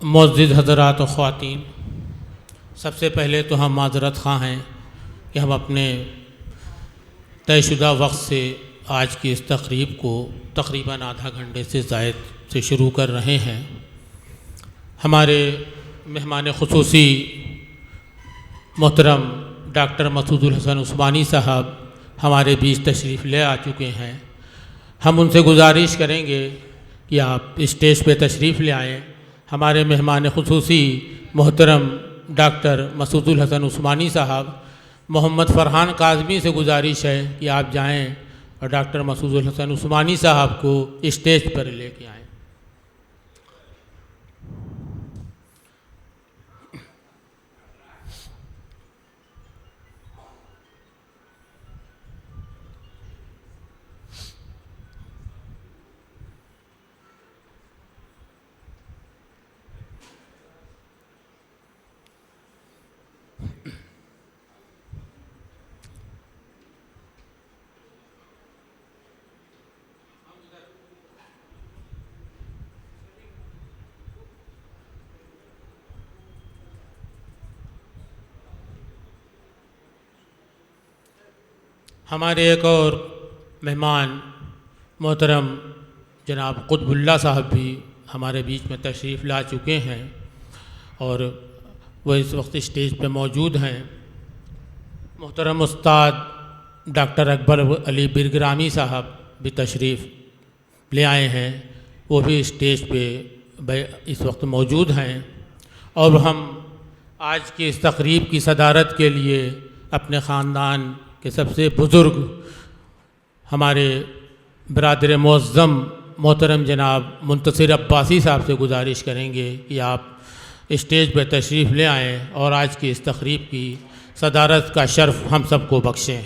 معزز حضرات و خواتین، سب سے پہلے تو ہم معذرت خواہ ہیں کہ ہم اپنے طے شدہ وقت سے آج کی اس تقریب کو تقریباً آدھا گھنٹے سے زائد سے شروع کر رہے ہیں۔ ہمارے مہمان خصوصی محترم ڈاکٹر مسعود الحسن عثمانی صاحب ہمارے بیچ تشریف لے آ چکے ہیں۔ ہم ان سے گزارش کریں گے کہ آپ اسٹیج پہ تشریف لے آئیں۔ ہمارے مہمان خصوصی محترم ڈاکٹر مسعود الحسن عثمانی صاحب، محمد فرحان کاظمی سے گزارش ہے کہ آپ جائیں اور ڈاکٹر مسعود الحسن عثمانی صاحب کو اسٹیج پر لے کے آئیں۔ ہمارے ایک اور مہمان محترم جناب قطب اللہ صاحب بھی ہمارے بیچ میں تشریف لا چکے ہیں اور وہ اس وقت اسٹیج پہ موجود ہیں۔ محترم استاد ڈاکٹر اکبر علی برگرامی صاحب بھی تشریف لے آئے ہیں، وہ بھی اسٹیج پہ اس وقت موجود ہیں۔ اور ہم آج کی اس تقریب کی صدارت کے لیے اپنے خاندان کہ سب سے بزرگ ہمارے برادر معظم محترم جناب منتصر عباسی صاحب سے گزارش کریں گے کہ آپ اسٹیج پہ تشریف لے آئیں اور آج کی اس تقریب کی صدارت کا شرف ہم سب کو بخشیں۔